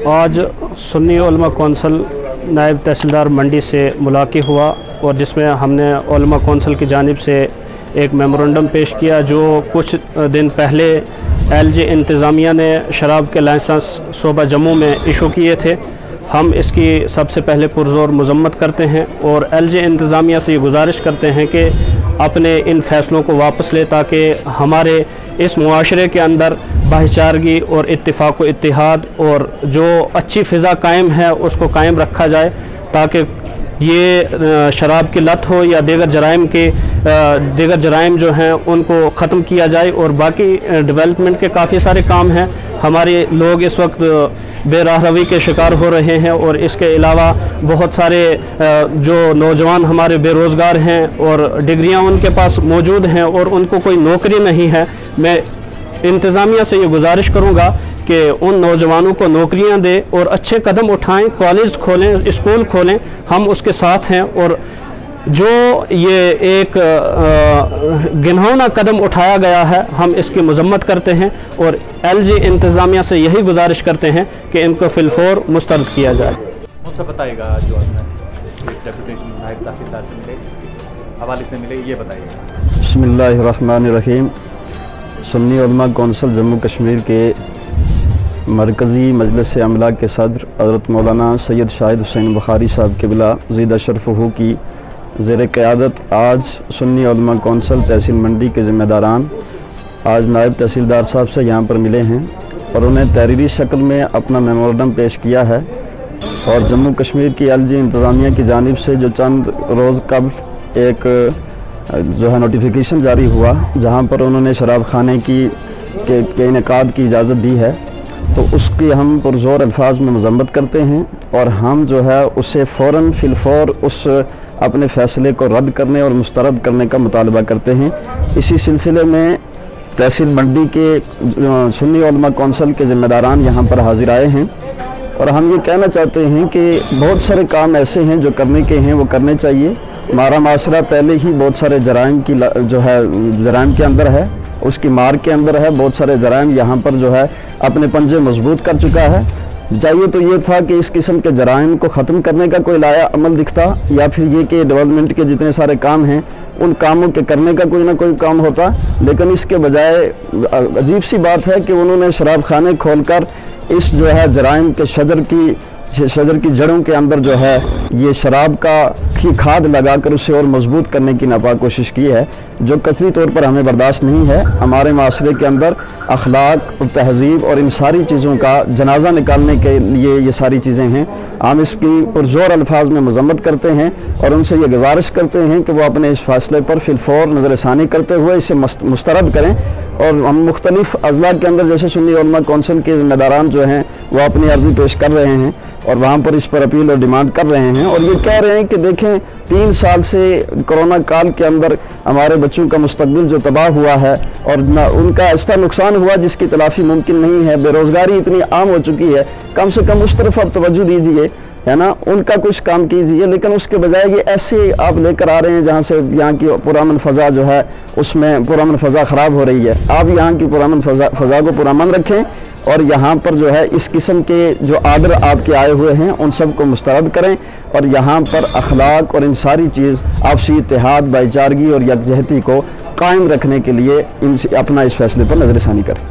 आज सुन्नी उलमा कौंसिल नायब तहसीलदार मंडी से मुलाक़ात हुआ और जिसमें हमने उलमा कौंसिल की जानिब से एक मेमोरेंडम पेश किया जो कुछ दिन पहले LG इंतज़ामिया ने शराब के लाइसेंस सूबा जम्मू में इशू किए थे। हम इसकी सबसे पहले पुरज़ोर मज़म्मत करते हैं और LG इंतज़ामिया से ये गुजारिश करते हैं कि अपने इन फ़ैसलों को वापस ले ताकि हमारे इस मुआशरे के अंदर भाईचारगी और इत्तेफाक व इत्तिहाद और जो अच्छी फ़िज़ा कायम है उसको कायम रखा जाए, ताकि ये शराब की लत हो या दीगर जराइम जो हैं उनको ख़त्म किया जाए। और बाकी डेवलपमेंट के काफ़ी सारे काम हैं। हमारे लोग इस वक्त बेराहरवी के शिकार हो रहे हैं और इसके अलावा बहुत सारे जो नौजवान हमारे बेरोज़गार हैं और डिग्रियां उनके पास मौजूद हैं और उनको कोई नौकरी नहीं है। मैं इंतज़ामिया से ये गुजारिश करूँगा कि उन नौजवानों को नौकरियां दे और अच्छे कदम उठाएं, कॉलेज खोलें, स्कूल खोलें, हम उसके साथ हैं। और जो ये एक घिनौना कदम उठाया गया है हम इसकी मज़म्मत करते हैं और LG इंतज़ामिया से यही गुजारिश करते हैं कि इनको फिलफौर मुस्तरद किया जाए। मुझसे बताइएगा जो डेपुटेशन नायब तहसीलदार से मिले, हवाले से मिले, ये बताइएगा। बिस्मिल्लाहिर्रहमानिर्रहीम। सुन्नी उलमा कौंसिल जम्मू कश्मीर के मरकज़ी मजलिस अमला के सदर हज़रत मौलाना सैयद शाहिद हुसैन बुखारी साहब क़िबला ज़ीदा शरफ़हू की ज़ेर क़यादत आज सुन्नी उलमा कौंसिल तहसील मंडी के ज़िम्मेदारान आज नायब तहसीलदार साहब से यहाँ पर मिले हैं और उन्हें तहरीरी शक्ल में अपना मेमोरेंडम पेश किया है। और जम्मू कश्मीर की LG इंतज़ामिया की जानिब से जो चंद रोज़ कबल एक जो है नोटिफिकेशन जारी हुआ जहाँ पर उन्होंने शराब खाने के इनेकाद की इजाज़त दी है, तो उसकी हम पुरज़ोर अल्फाज में मज़म्मत करते हैं और हम जो है उसे फ़ौरन फिलफौर उस अपने फ़ैसले को रद्द करने और मुस्तरद करने का मुतालबा करते हैं। इसी सिलसिले में तहसील मंडी के सुन्नी उलमा कौंसिल के ज़िम्मेदारान यहाँ पर हाज़िर आए हैं और हम ये कहना चाहते हैं कि बहुत सारे काम ऐसे हैं जो करने के हैं, वो करने चाहिए। हमारा माशरा पहले ही बहुत सारे जराइम की जो है जराइम के अंदर है, उसकी मार के अंदर है। बहुत सारे जराइम यहाँ पर जो है अपने पंजे मजबूत कर चुका है। चाहिए तो ये था कि इस किस्म के जराइम को ख़त्म करने का कोई लाया अमल दिखता, या फिर ये कि डेवलपमेंट के जितने सारे काम हैं उन कामों के करने का कोई ना कोई काम होता। लेकिन इसके बजाय अजीब सी बात है कि उन्होंने शराब खाने खोलकर इस जो है जराइम के शजर की जड़ों के अंदर जो है ये शराब की खाद लगाकर उसे और मजबूत करने की नापाक कोशिश की है, जो कतई तौर पर हमें बर्दाश्त नहीं है। हमारे माशरे के अंदर अखलाक और तहज़ीब और इन सारी चीज़ों का जनाजा निकालने के लिए ये सारी चीज़ें हैं। हम इसकी पुरज़ोर अल्फाज में मज़म्मत करते हैं और उनसे ये गुजारिश करते हैं कि वो अपने इस फ़ैसले पर फिलफौर नज़रसानी करते हुए इसे मुस्तरद करें। और हम मुख्तलिफ़ अज़ला के अंदर जैसे सुन्नी उलमा कौंसिल के ज़िम्मेदारान जो हैं वो अपनी अर्ज़ी पेश कर रहे हैं और वहाँ पर इस पर अपील और डिमांड कर रहे हैं और ये कह रहे हैं कि देखें 3 साल से कोरोना काल के अंदर हमारे बच्चों का मुस्तकबिल जो तबाह हुआ है और उनका ऐसा नुकसान हुआ जिसकी तलाफ़ी मुमकिन नहीं है। बेरोज़गारी इतनी आम हो चुकी है, कम से कम उस तरफ आप तवज्जो दीजिए, है ना, उनका कुछ काम कीजिए। लेकिन उसके बजाय ये ऐसे आप लेकर आ रहे हैं जहाँ से यहाँ की पुरामन फ़ज़ा जो है उसमें पुरामन फ़ज़ा ख़राब हो रही है। आप यहाँ की पुरामन फ़ज़ा को पुरामन रखें और यहाँ पर जो है इस किस्म के जो आर्डर आपके आए हुए हैं उन सब को मुस्तरद करें और यहाँ पर अखलाक और इन सारी चीज़ आपसी इत्तेहाद, भाईचारगी और यकजहती को कायम रखने के लिए अपना इस फैसले पर नज़रसानी करें।